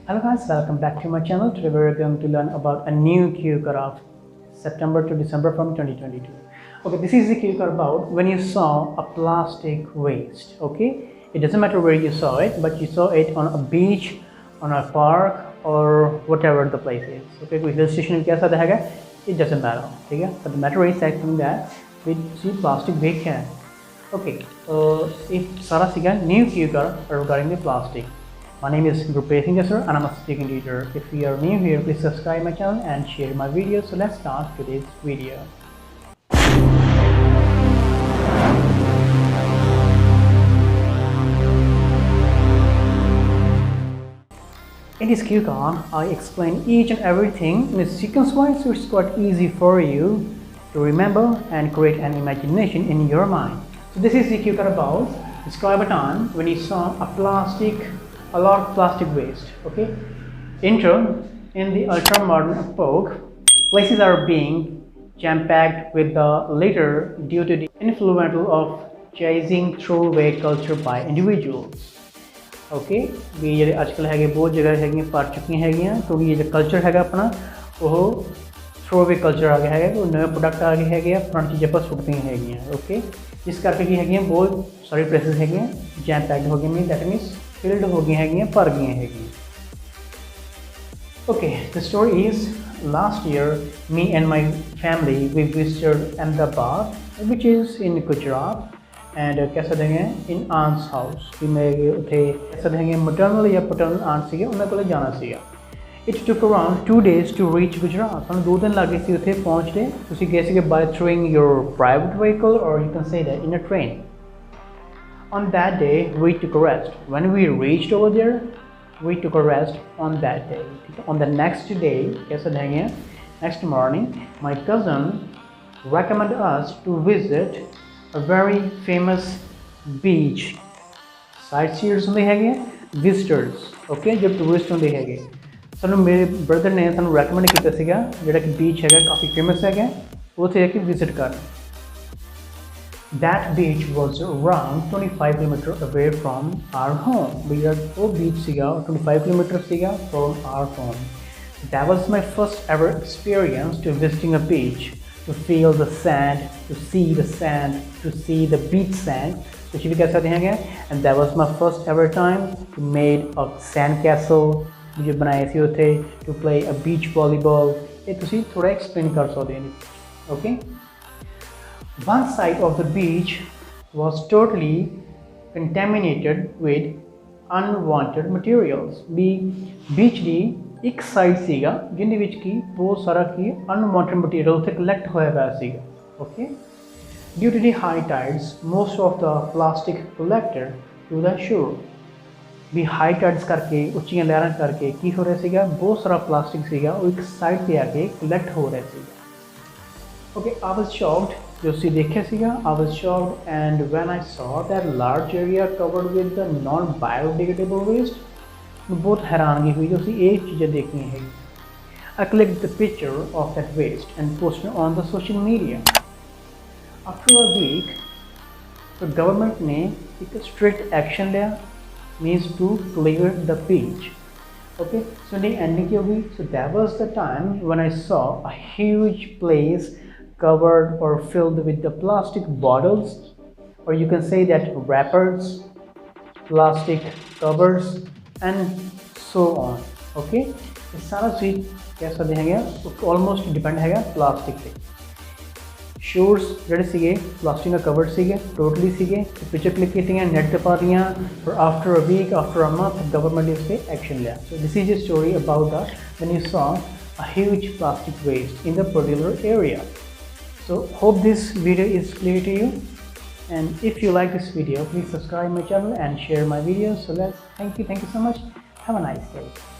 Hello guys, welcome back to my channel. Today we're going to learn about a new cue card of September to December from 2022. Okay, this is the cue card about when you saw a plastic waste. Okay, it doesn't matter where you saw it, but you saw it on a beach, on a park, or whatever the place is. Okay, कोई hill station में कैसा रहेगा? It doesn't matter. ठीक है? But the matter is that we see plastic big है. Okay, it's Sarah Sigan, new cue card regarding the plastic. My name is Gurbhej Jassar and I'm a speaking teacher. If you are new here, please subscribe my channel and share my videos. So let's start today's video. In this cue card, I explain each and everything in a sequence wise, so it's quite easy for you to remember and create an imagination in your mind. So this is the cue card about describe a time when you saw a lot of plastic waste. Okay, intro. In the ultra-modern epoch, places are being jam-packed with the litter due to the influence of chasing throwaway culture by individuals. Okay भी ਜਿਹੜੇ ਅੱਜਕੱਲ ਹੈਗੇ ਬਹੁਤ ਜਗ੍ਹਾ ਹੈਗੀਆਂ ਭਰ ਚੁੱਕੀਆਂ ਹੈਗੀਆਂ ਕਿਉਂਕਿ ਇਹ ਜਿਹੜਾ ਕਲਚਰ ਹੈਗਾ ਆਪਣਾ ਉਹ ਥਰੋਵੇ ਕਲਚਰ ਆ ਗਿਆ ਹੈਗਾ ਕੋਈ ਨਵੇਂ ਪ੍ਰੋਡਕਟ ਆ ਗਏ ਹੈਗੇ ਆ ਪੁਰਾਣੀ ਚੀਜ਼ਾਂ ਆਪਾਂ ਸੁੱਟਦੀਆਂ ਹੈਗੀਆਂ ਓਕੇ ਇਸ ਕਰਕੇ ਕੀ ਹੈਗੀਆਂ ਬਹੁਤ ਸਾਰੀ ਪਲੇਸਿਸ ਹੈਗੀਆਂ ਜੈਮ ਪੈਕਡ ਹੋ ਗਈਆਂ ਮੀਨ ਦੈਟ ਮੀਨਸ ਫਿਲਡ ਹੋ ਗਈਆਂ ਹੈਗੀਆਂ ਭਰ ਗਈਆਂ ਹੈਗੀਆਂ okay the story is last year me and my family we visited Ahmedabad which is in Gujarat and कैसा देंगे in aunt's house कि मैं उठे कैसा देंगे maternal या paternal aunt सीगे उन्हें कोले जाना सीगा it took around 2 days to reach Gujarat ਸਾਨੂੰ 2 ਦਿਨ ਲੱਗੇ ਸੀ ਉੱਥੇ ਪਹੁੰਚਦੇ ਤੁਸੀਂ ਗਏ ਸੀਗੇ by throwing your private vehicle or you can say that in a train on that day we took a rest when we reached over there we took a rest on that day on the next day कैसा देंगे next morning my cousin recommended us to visit a very famous beach sightseers ਹੁੰਦੇ ਹੈਗੇ visitors okay ਜੋ tourist ਹੁੰਦੇ ਹੈਗੇ ਸਾਨੂੰ ਮੇਰੇ brother ਨੇ ਸਾਨੂੰ ਰეკਮੈਂਡ ਕੀਤਾ ਸੀਗਾ ਜਿਹੜਾ ਕਿ ਬੀਚ ਹੈਗਾ ਕਾਫੀ ਫੇਮਸ ਹੈਗਾ ਉੱਥੇ ਜਾ ਕੇ ਵਿਜ਼ਿਟ ਕਰਨ that beach was around 25 kilometers away from our home ਉਹ beach ਸੀਗਾ 25 kilometers ਸੀਗਾ from our home that was my first ever experience to visiting a beach to feel the sand, to see the beach sand. So she कह सकते हैं and that was my first ever time to made a sand castle मुझे बनाए थे उथे to play a beach volleyball ये तुसी थोड़ा explain कर सकते हैं okay one side of the beach was totally contaminated with unwanted materials beach ਦੀ ਇੱਕ ਸਾਈਡ ਸੀਗਾ ਜਿਹਦੇ ਵਿੱਚ ਕੀ ਬਹੁਤ ਸਾਰਾ ਕੀ ਅਨਵਾਂਟਡ ਮਟੀਰੀਅਲ ਉੱਥੇ ਕਲੈਕਟ ਹੋਇਆ ਹੋਇਆ ਸੀਗਾ okay due to the high tides most of the plastic collected to the shore ਵੀ ਹਾਈ ਟਾਈਡਸ ਕਰਕੇ ਉੱਚੀਆਂ ਲਹਿਰਾਂ ਕਰਕੇ ਕੀ ਹੋ ਰਿਹਾ ਸੀਗਾ ਬਹੁਤ ਸਾਰਾ ਪਲਾਸਟਿਕ ਸੀਗਾ ਉਹ ਇੱਕ ਸਾਈਡ ਤੇ ਆ ਕੇ ਕਲੈਕਟ ਹੋ ਰਿਹਾ ਸੀਗਾ ਓਕੇ ਆਈ ਵਾਸ ਸ਼ੌਕਡ ਜੋ ਅਸੀਂ ਦੇਖਿਆ ਸੀਗਾ I was shocked and when I saw that large area covered with the non biodegradable waste बहुत हैरानगी हुई जो एक चीज़ें देखनी है I clicked the picture of that waste and posted on the social media. After a week, the government ने एक strict action लिया means to clear the beach. Okay, so the ending क्या हुई? So that was the time when I saw a huge place covered or filled with the plastic bottles, or you can say that wrappers, plastic covers. And so on okay ये सारा चीज कैसा देंगे almost depend हैगा plastic पे shores ਜਿਹੜੇ ਸੀਗੇ plastic ਨਾਲ ਕਵਰਡ ਸੀਗੇ ਟੋਟਲੀ ਸੀਗੇ ਪਿਕਚਰ ਕਲਿੱਕ ਕੀਤੀਆਂ ਨੈਟ ਤੇ ਪਾ ਦੀਆਂ ਪਰ after a week after a month government ਇਸ ਤੇ ਐਕਸ਼ਨ ਲਿਆ so this is a story about that when you saw a huge plastic waste in the particular area so hope this video is clear to you and if you like this video please subscribe my channel and share my videos so thank you so much have a nice day.